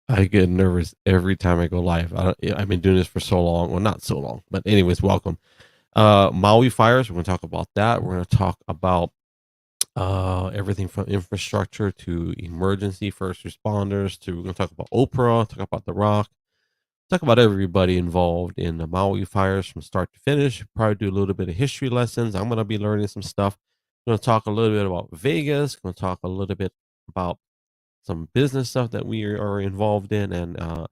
I get nervous every time I go live. I've been doing this for so long. Well, not so long, but anyways, welcome. Maui Fires. We're going to talk about that. We're going to talk about everything from infrastructure to emergency first responders to we're going to talk about Oprah, talk about The Rock, talk about everybody involved in the Maui Fires from start to finish. Probably do a little bit of history lessons. I'm going to be learning some stuff. Going to talk a little bit about Vegas. Going to talk a little bit about some business stuff that we are involved in, and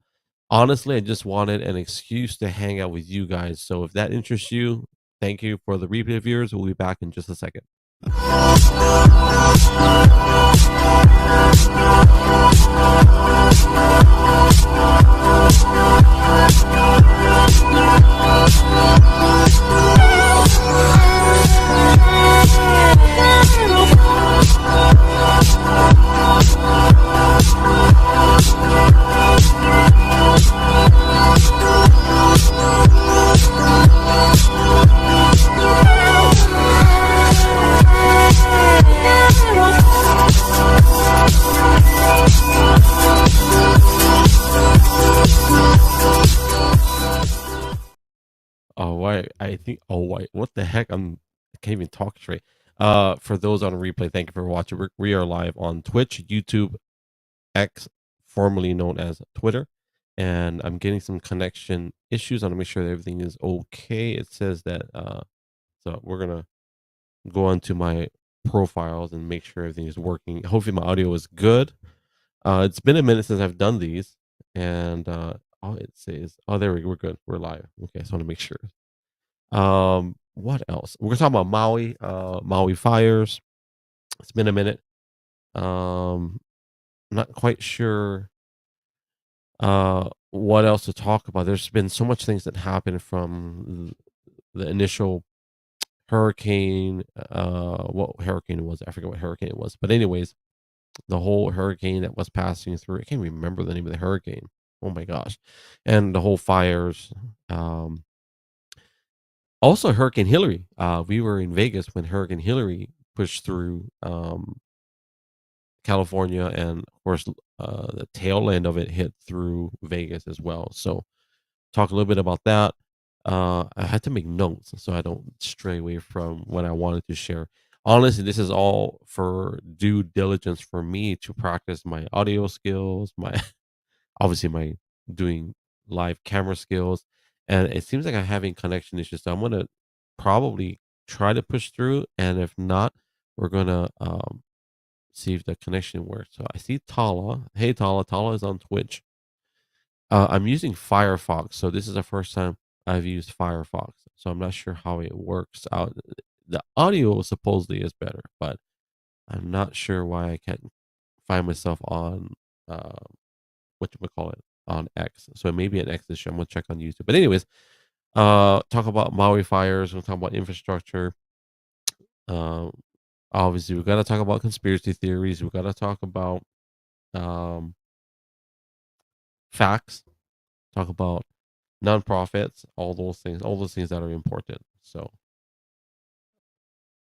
honestly, I just wanted an excuse to hang out with you guys. So if that interests you, thank you. For the replay viewers, we'll be back in just a second. Oh wait, I think. Oh wait, what the heck? I can't even talk straight. For those on replay, thank you for watching. We are live on Twitch, YouTube, X, formerly known as Twitter, and I'm getting some connection issues. I want to make sure that everything is okay. It says that. So we're gonna go onto my profiles and make sure everything is working. Hopefully, my audio is good. It's been a minute since I've done these, and all it says, oh, there we go. We're good. We're live. Okay, so I want to make sure. What else? We're talking about Maui, Maui Fires. It's been a minute. Um, not quite sure what else to talk about. There's been so much things that happened from the initial hurricane. What hurricane it was? I forget what hurricane it was. But anyways, the whole hurricane that was passing through. I can't remember the name of the hurricane. Oh my gosh. And the whole fires. Um, Also, Hurricane Hillary. We were in Vegas when Hurricane Hillary pushed through California, and of course, the tail end of it hit through Vegas as well. So, talk a little bit about that. I had to make notes so I don't stray away from what I wanted to share. Honestly, this is all for due diligence for me to practice my audio skills, my obviously my doing live camera skills, and it seems like I'm having connection issues. So I'm gonna probably try to push through, and if not, we're gonna see if the connection works. So I see Tala. Hey Tala, Tala is on Twitch. I'm using Firefox, so this is the first time I've used Firefox. So I'm not sure how it works out. The audio supposedly is better, but I'm not sure why I can't find myself on uh, what you call it on X. So maybe an X issue. I'm gonna check on YouTube. But anyways, talk about Maui fires. We'll talk about infrastructure. Um, Obviously, we gotta talk about conspiracy theories. We gotta talk about um facts. Talk about nonprofits. All those things that are important. So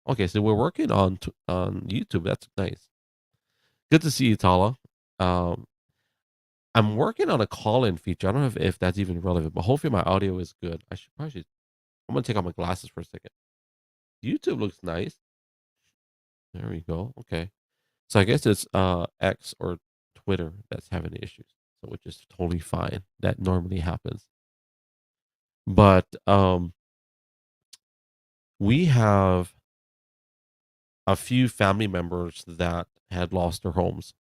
okay, so we're working on on YouTube. That's nice. Good to see you, Tala. Um, I'm working on a call-in feature. I don't know if that's even relevant, but hopefully my audio is good. I should probably. I'm gonna take off my glasses for a second. YouTube looks nice. There we go. Okay. So I guess it's X or Twitter that's having issues. So which is totally fine. That normally happens. But we have a few family members that had lost their homes.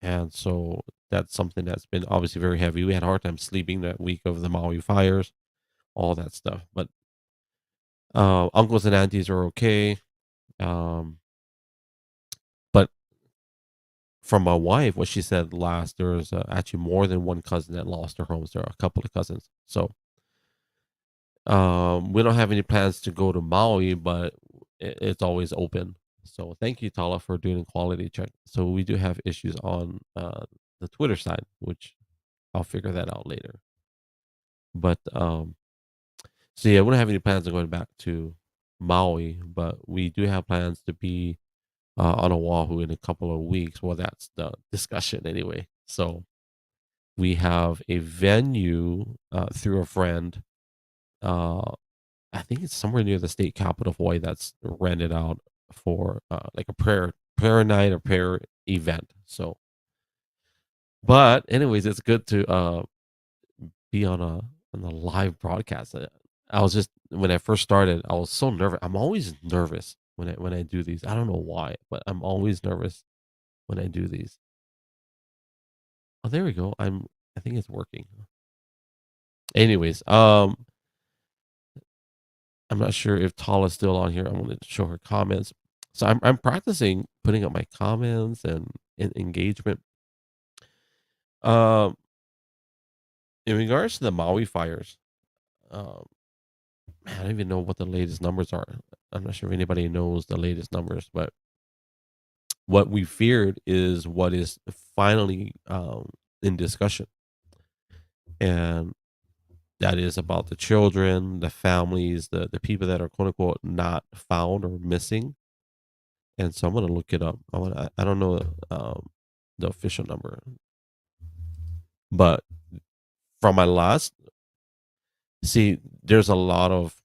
And so that's something that's been obviously very heavy. We had a hard time sleeping that week of the Maui fires, all that stuff. But uncles and aunties are okay. Um, but from my wife, what she said last, there was actually more than one cousin that lost their homes. There are a couple of cousins. So we don't have any plans to go to Maui, but it's always open. So thank you, Tala, for doing a quality check. So we do have issues on the Twitter side, which I'll figure that out later. But so yeah, we don't have any plans of going back to Maui, but we do have plans to be on Oahu in a couple of weeks. Well, that's the discussion anyway. So We have a venue, through a friend. Uh, I think it's somewhere near the state capital of Hawaii that's rented out for, like a prayer night or prayer event. So, but anyways, it's good to, be on a live broadcast. I was just when I first started, I was so nervous. I'm always nervous when I do these. I don't know why, but I'm always nervous when I do these. Oh, there we go. I think it's working. Anyways, I'm not sure if Tala's still on here. I wanted to show her comments. So I'm practicing putting up my comments and engagement. Um, in regards to the Maui fires, um, man, I don't even know what the latest numbers are. I'm not sure if anybody knows the latest numbers, but what we feared is what is finally in discussion, and that is about the children, the families, the people that are quote unquote not found or missing. And so I'm gonna look it up. I don't know the official number, but from my last see, there's a lot of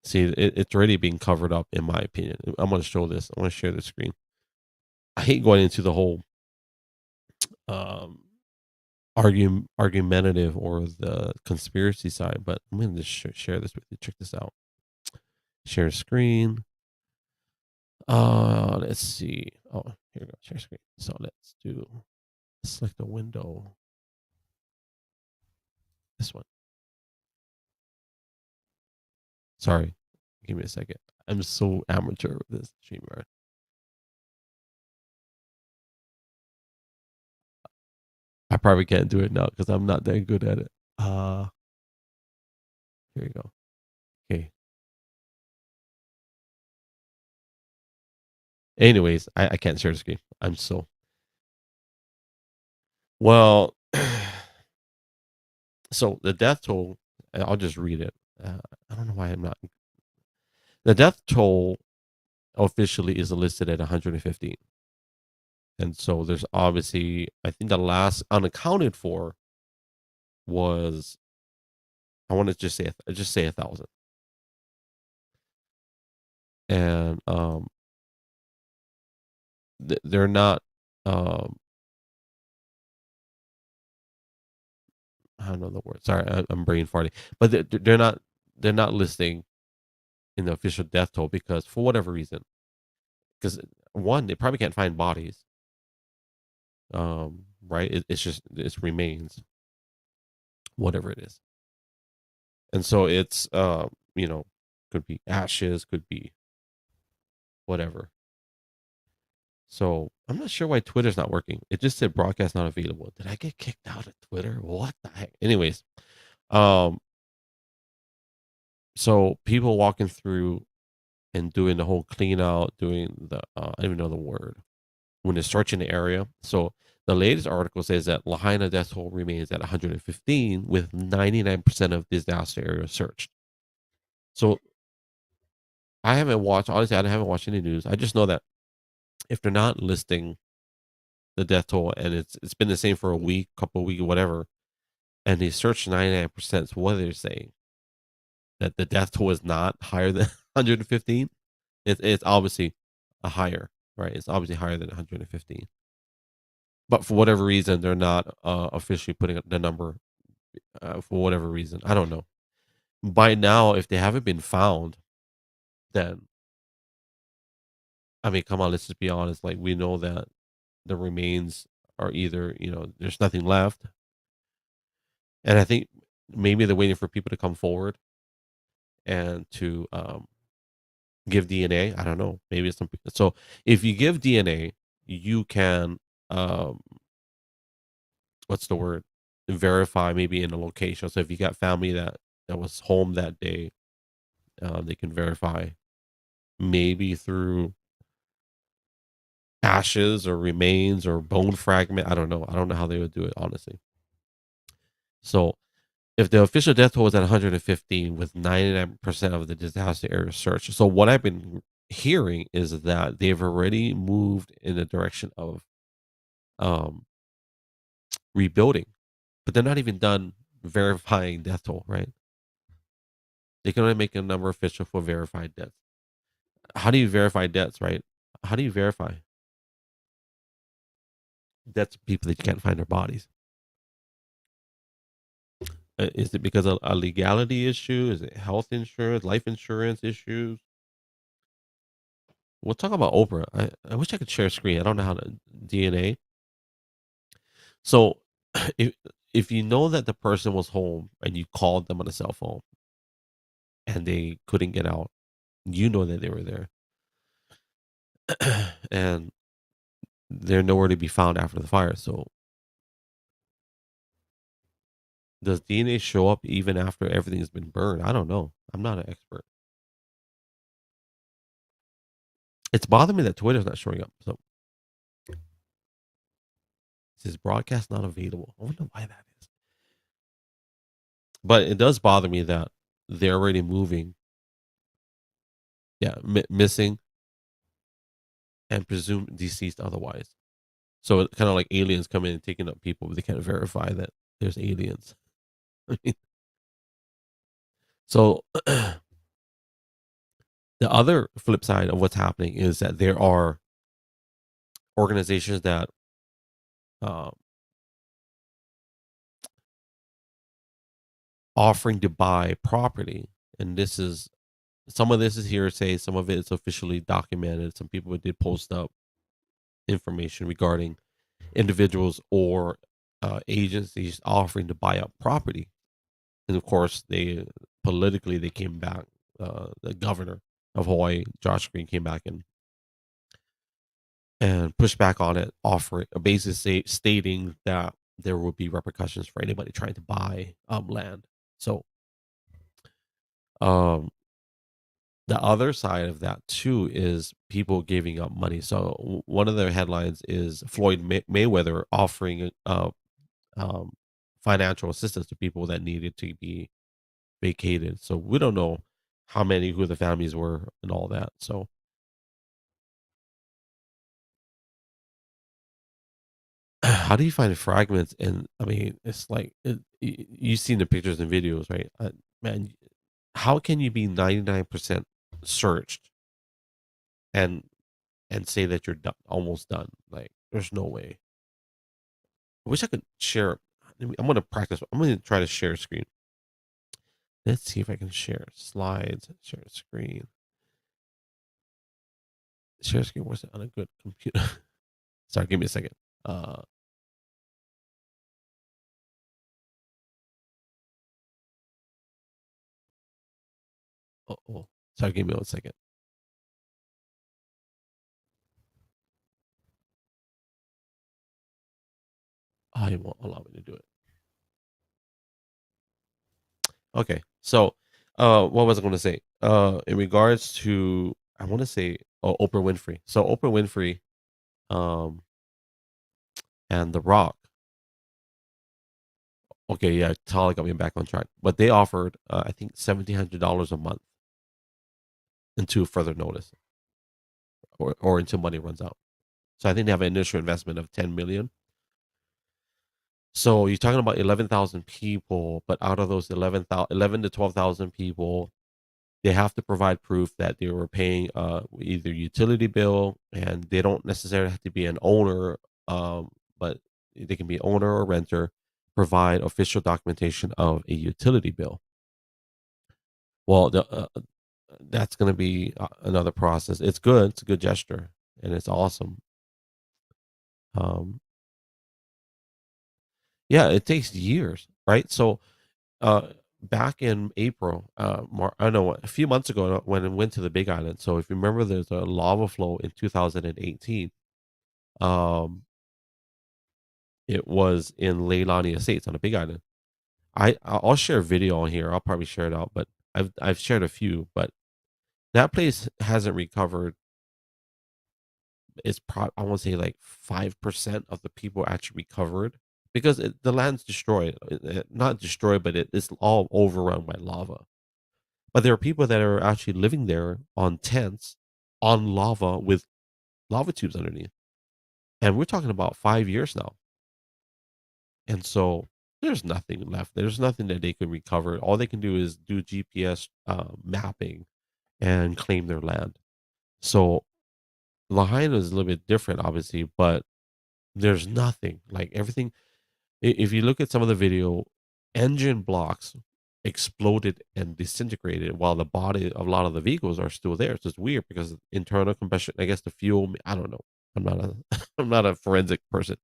it's already being covered up in my opinion. I'm gonna show this. I want to share the screen. I hate going into the whole um argumentative or the conspiracy side, but I'm gonna just share this with you. Check this out. Share screen. Let's see. Oh, here we go. Share screen. So let's do select a window. This one. Sorry. Give me a second. I'm so amateur with this StreamYard. I probably can't do it now because I'm not that good at it. Here you go. Okay. Anyways, I can't share the screen. I'm so well. So the death toll. I'll just read it. I don't know why I'm not. The death toll officially is listed at 115, and so there's obviously. I think the last unaccounted for was. I want to just say 1,000, and they're not. Um, I don't know the word. Sorry, I'm brain farting. But they're not listing in the official death toll because for whatever reason, because one, they probably can't find bodies. Right? It's just it's remains, whatever it is, and so it's could be ashes, could be whatever. So I'm not sure why Twitter's not working. It just said broadcast not available. Did I get kicked out of Twitter? What the heck? Anyways, um, so people walking through and doing the whole clean out, doing the I don't even know the word when they're searching the area. So the latest article says that Lahaina death toll remains at 115 with 99% of disaster areas searched. So I haven't watched honestly, I haven't watched any news. I just know that if they're not listing the death toll and it's been the same for a week, couple of weeks, whatever, and they searched 99%, so what are they saying? That the death toll is not higher than 115? It's obviously a higher, right? It's obviously higher than 115. But for whatever reason, they're not officially putting up the number for whatever reason. I don't know. By now, if they haven't been found, then I mean, come on, let's just be honest. Like we know that the remains are either there's nothing left, and I think maybe they're waiting for people to come forward and to give DNA. I don't know. Maybe it's some. So if you give DNA, you can what's the word? Verify maybe in a location. So if you got family that was home that day, they can verify maybe through ashes or remains or bone fragment. I don't know. I don't know how they would do it honestly. So if the official death toll was at 115 with 99% of the disaster area searched. So what I've been hearing is that they've already moved in the direction of um rebuilding, but they're not even done verifying death toll, right? They can only make a number official for verified deaths. How do you verify deaths, right? How do you verify deaths of people that you can't find their bodies? Is it because of a legality issue? Is it health insurance, life insurance issues? We'll talk about Oprah. I wish I could share a screen. I don't know how to DNA. So, if if you know that the person was home and you called them on a cell phone and they couldn't get out, you know that they were there, and they're nowhere to be found after the fire. So, does DNA show up even after everything's been burned? I don't know. I'm not an expert. It's bothering me that Twitter's not showing up. So, it says broadcast not available. I wonder why that is. But it does bother me that they're already moving. Yeah, missing and presumed deceased otherwise. So it's kind of like aliens coming and taking up people, but they can't verify that there's aliens. I mean, so the other flip side of what's happening is that there are organizations that uh, offering to buy property, and this is some of this is hearsay, some of it is officially documented. Some people did post up information regarding individuals or agencies offering to buy up property. And of course, they politically they came back. The governor of Hawaii, Josh Green, came back and pushed back on it, offering basically stating that there would be repercussions for anybody trying to buy land. So um, the other side of that too is people giving up money. So one of their headlines is Floyd Mayweather offering um, financial assistance to people that needed to be vacated. So we don't know how many, who the families were, and all that. So how do you find fragments? And I mean, it's like you've seen the pictures and videos, right? Man, how can you be 99% searched and say that you're done, almost done? Like, there's no way. I wish I could share. I'm gonna practice. I'm gonna try to share a screen. Let's see if I can share slides. Share screen. Share screen wasn't on a good computer. Sorry, give me a second. Uh oh. Sorry, give me 1 second. I won't allow me to do it. Okay. So, what was I going to say? In regards to, I want to say, Oprah Winfrey. So Oprah Winfrey, um, and The Rock. Okay, yeah, Tali got me back on track. But they offered, I think, $1,700 a month until further notice, or until money runs out. So I think they have an initial investment of 10 million. So you're talking about 11,000 people, but out of those 11 to 12,000 people, they have to provide proof that they were paying either utility bill, and they don't necessarily have to be an owner, but they can be owner or renter. Provide official documentation of a utility bill. Well, that's going to be another process. It's good. It's a good gesture, and it's awesome. Um, yeah, it takes years, right? So uh, back in April, I don't know, a few months ago when I went to the Big Island. So if you remember, there's a lava flow in 2018. Um, it was in Leilani Estates on the Big Island. I'll share a video on here. I'll probably share it out, but I've shared a few. But that place hasn't recovered. It's I want to say like 5% of the people actually recovered because the land's destroyed. Not destroyed, but it's all overrun by lava. But there are people that are actually living there on tents on lava with lava tubes underneath. And we're talking about 5 years now. And so there's nothing left. There's nothing that they can recover. All they can do is do GPS mapping and claim their land. So Lahaina is a little bit different, obviously, but there's nothing like everything. If you look at some of the video, engine blocks exploded and disintegrated while the body of a lot of the vehicles are still there. So it's weird because internal combustion, I guess the fuel, I don't know. I'm not a I'm not a forensic person.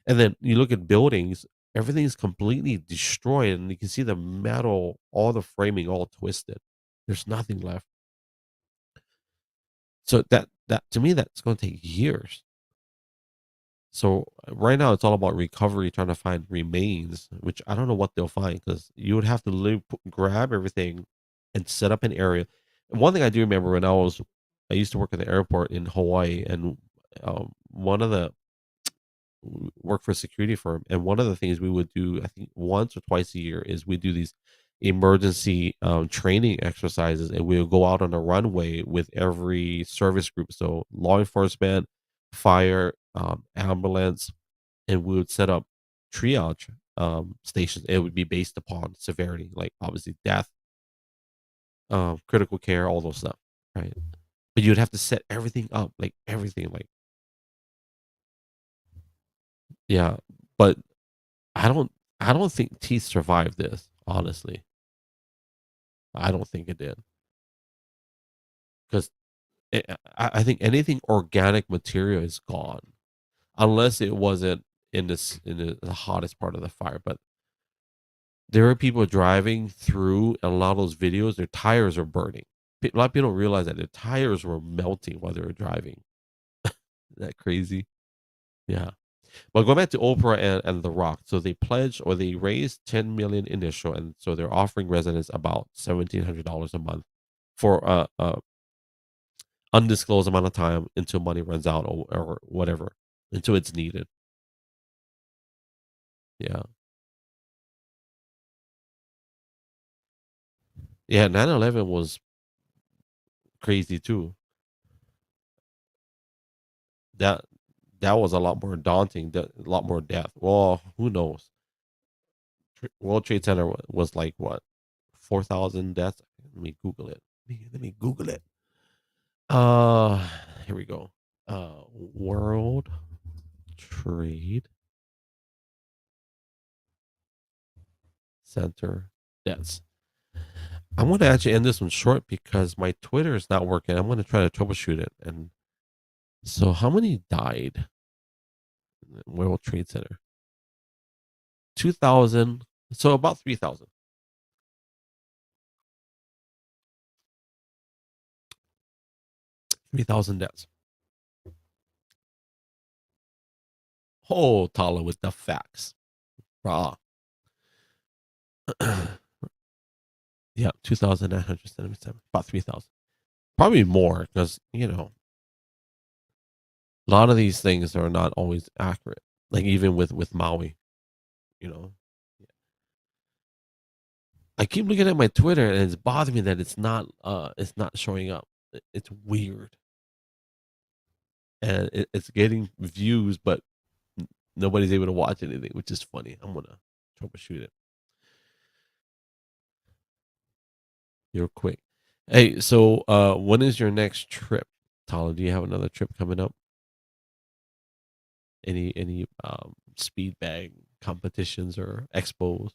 And then you look at buildings, everything's completely destroyed and you can see the metal, all the framing all twisted. There's nothing left. So that to me that's going to take years. So right now it's all about recovery, trying to find remains, which I don't know what they'll find because you would have to grab everything and set up an area. And one thing I do remember I used to work at the airport in Hawaii, and one of the work for a security firm, and one of the things we would do, I think once or twice a year, is we do these emergency training exercises, and we'll go out on a runway with every service group, so law enforcement, fire, ambulance, and we would set up triage stations. It would be based upon severity, like obviously death, critical care, all those stuff, right? But you'd have to set everything up, like everything, like yeah. But I don't I don't think teeth survived this, honestly. I don't think it did, 'cause I think anything organic material is gone, unless it wasn't in the hottest part of the fire, but there are people driving through, and a lot of those videos, their tires are burning. A lot of people don't realize that their tires were melting while they were driving. Isn't that crazy? Yeah. But going back to Oprah and The Rock, so they pledged or they raised 10 million initial, and so they're offering residents about $1,700 a month for a undisclosed amount of time until money runs out or whatever, until it's needed. Yeah. Yeah, 9/11 was crazy too. That that was a lot more daunting, a lot more death. Well, who knows? World Trade Center was like what, 4,000 deaths? Let me Google it. Let me Google it. Uh, Here we go. World Trade Center deaths. I'm going to actually end this one short because my Twitter is not working. I'm going to try to troubleshoot it. And so, how many died in the World Trade Center? 2,000. So, about 3,000. 3,000 deaths. Oh, Tala with the facts. Raw. Yeah, 2,977. About 3,000. Probably more because, a lot of these things are not always accurate. Like even with Maui, you know. I keep looking at my Twitter and it's bothering me that it's not showing up. It's weird. And it's getting views, but nobody's able to watch anything, which is funny. I'm gonna troubleshoot it real quick. Hey, so when is your next trip, Tyler? Do you have another trip coming up? Any speed bag competitions or expos?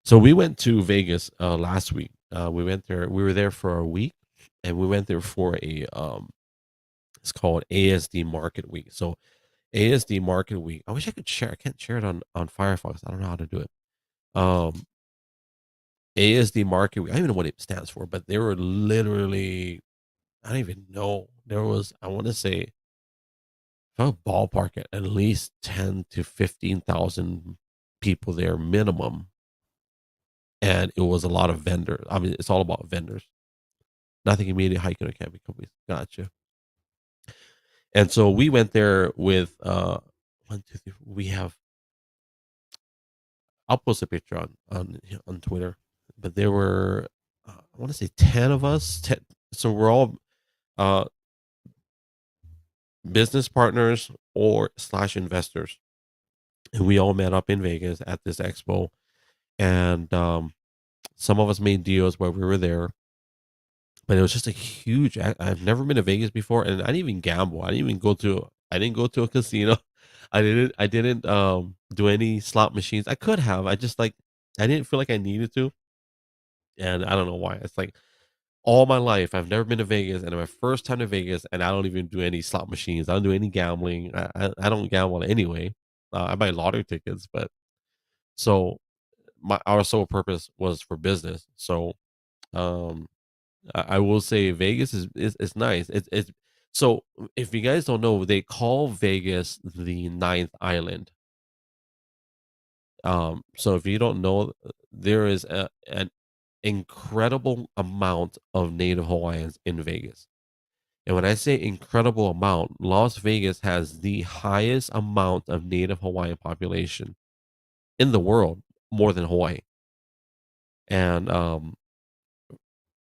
So we went to Vegas last week. We went there. We were there for a week, and we went there for a it's called ASD Market Week. So ASD Market Week. I wish I could share. I can't share it on Firefox. I don't know how to do it. Um, ASD Market Week. I don't even know what it stands for, but there were literally I don't even know. There was I want to say if I ballpark it, at least 10 to 15,000 people there minimum, and it was a lot of vendors. I mean, it's all about vendors. Nothing immediate hiking or camping companies. Gotcha. And so we went there with one, two, three. We have I'll post a picture on Twitter, but there were I want to say 10 of us. 10, so we're all uh business partners or slash investors, and we all met up in Vegas at this expo. And some of us made deals while we were there, but it was just a huge. I've never been to Vegas before, and I didn't even gamble. I didn't even go to. I didn't go to a casino. I didn't do any slot machines. I could have. I just like. I didn't feel like I needed to, and I don't know why. It's like all my life I've never been to Vegas, and my first time to Vegas, and I don't even do any slot machines. I don't do any gambling. I don't gamble anyway. I buy lottery tickets, but so my our sole purpose was for business. So um I will say Vegas is nice. It's so if you guys don't know, they call Vegas the ninth island. So if you don't know, there is an incredible amount of native Hawaiians in Vegas. And when I say incredible amount, Las Vegas has the highest amount of native Hawaiian population in the world, more than Hawaii. And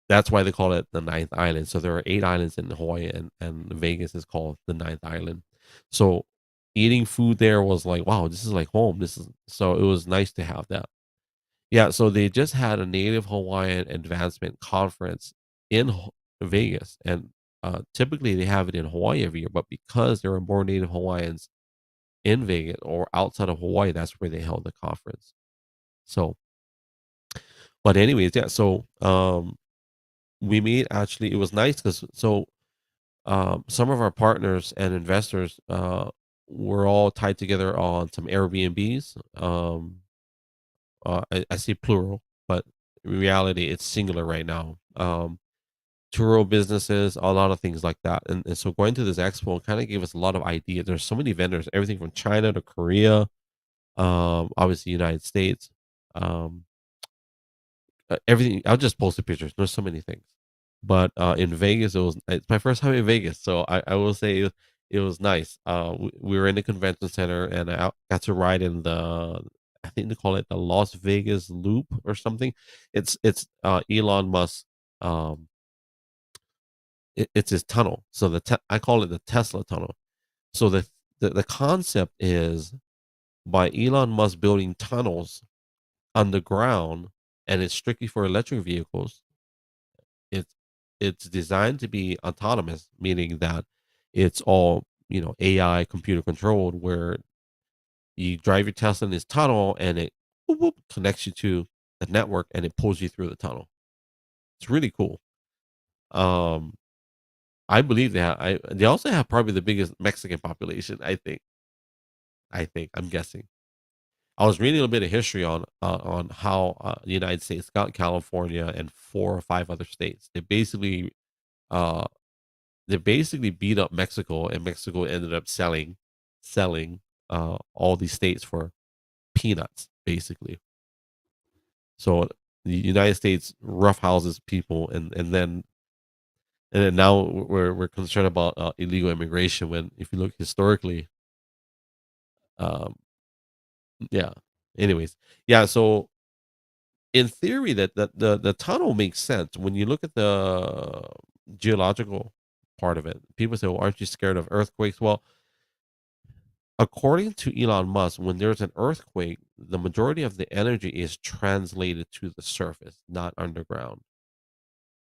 that's why they call it the ninth island. So there are 8 islands in Hawaii, and Vegas is called the ninth island. So eating food there was like, wow, this is like home. This is so it was nice to have that. Yeah, so they just had a Native Hawaiian Advancement Conference in Vegas, and typically they have it in Hawaii every year, but because there are more Native Hawaiians in Vegas or outside of Hawaii, that's where they held the conference. So, but anyways, yeah. So we made actually it was nice because some of our partners and investors were all tied together on some Airbnbs. I say plural, but in reality, it's singular right now. Tour businesses, a lot of things like that. And so going to this expo kind of gave us a lot of ideas. There's so many vendors, everything from China to Korea, obviously United States, um, everything. I'll just post the pictures. There's so many things. But in Vegas, it's my first time in Vegas, so I will say it was nice. We were in the convention center, and I got to ride in the I think they call it the Las Vegas Loop or something. It's Elon Musk. Um, it's his tunnel. So I call it the Tesla tunnel. So the concept is by Elon Musk building tunnels underground, and it's strictly for electric vehicles. It's it's designed to be autonomous, meaning that it's all, AI computer controlled where you drive your Tesla in this tunnel and it whoop, whoop, connects you to the network and it pulls you through the tunnel. It's really cool. Um, I believe they also have probably the biggest Mexican population, I'm guessing. I was reading a little bit of history on how the United States got California and 4 or 5 other states. Uh they basically beat up Mexico, and Mexico ended up selling all these states for peanuts, basically. So the United States roughhouses people, and then now we're concerned about illegal immigration. When if you look historically, um, yeah. Anyways, yeah. So in theory, the tunnel makes sense when you look at the geological part of it. People say, "Well, aren't you scared of earthquakes?" Well, according to Elon Musk, when there's an earthquake, the majority of the energy is translated to the surface, not underground.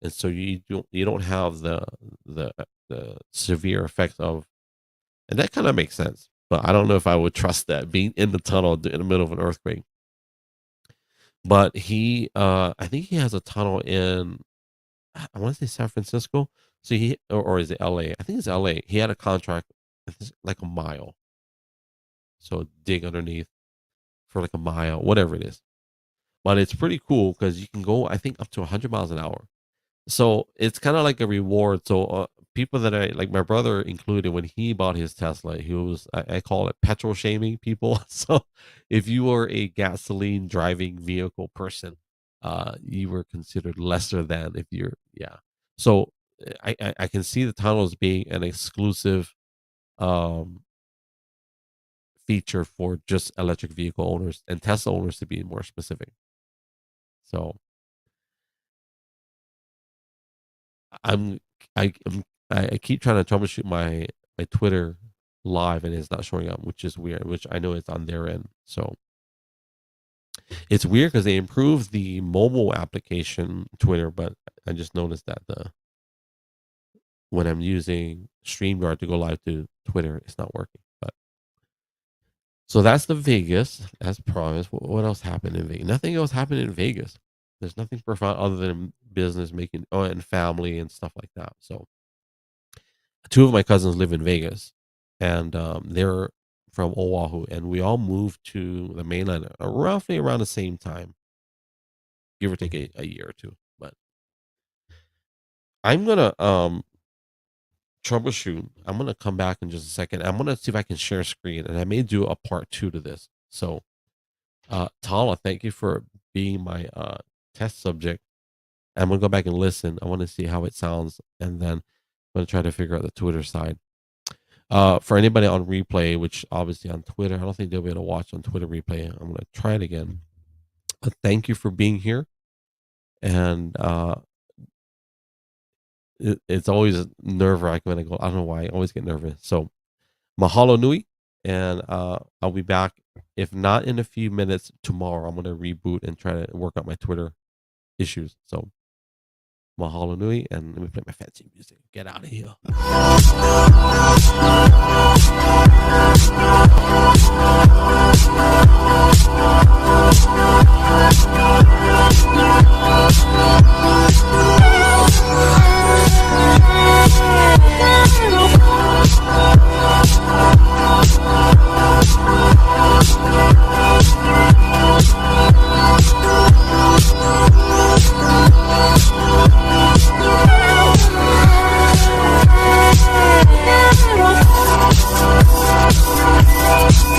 And so you don't have the severe effects of, and that kind of makes sense. But I don't know if I would trust that being in the tunnel in the middle of an earthquake. But I think he has a tunnel in, I want to say San Francisco. So or is it LA? I think it's LA. He had a contract, I think it's like a mile. So dig underneath for like a mile, whatever it is. But it's pretty cool because you can go, I think, up to 100 miles an hour. So it's kind of like a reward. So people that I like, my brother included, when he bought his Tesla, he was, I call it petrol shaming people. So if you were a gasoline driving vehicle person, you were considered lesser than if yeah. So I can see the tunnels being an exclusive um, feature for just electric vehicle owners and Tesla owners to be more specific. So I'm I keep trying to troubleshoot my Twitter live and it's not showing up, which is weird, which I know it's on their end. So it's weird because they improved the mobile application Twitter, but I just noticed that the when I'm using StreamYard to go live to Twitter, it's not working. But so that's the Vegas as promised. What else happened in Vegas? Nothing else happened in Vegas. There's nothing profound other than business making, oh, and family and stuff like that. So two of my cousins live in Vegas, and they're from Oahu, and we all moved to the mainland roughly around the same time, give or take a year or two. But I'm gonna troubleshoot. I'm gonna come back in just a second. I'm gonna see if I can share screen, and I may do a part two to this. So, Tala, thank you for being my test subject. I'm gonna go back and listen. I want to see how it sounds, and then I'm gonna try to figure out the Twitter side. For anybody on replay, which obviously on Twitter, I don't think they'll be able to watch on Twitter replay. I'm gonna try it again. But thank you for being here, and it's always nerve wracking when I go. I don't know why I always get nervous. So mahalo nui, and I'll be back. If not in a few minutes tomorrow, I'm gonna reboot and try to work out my Twitter issues. So mahalo nui, and let me play my fancy music. Get out of here.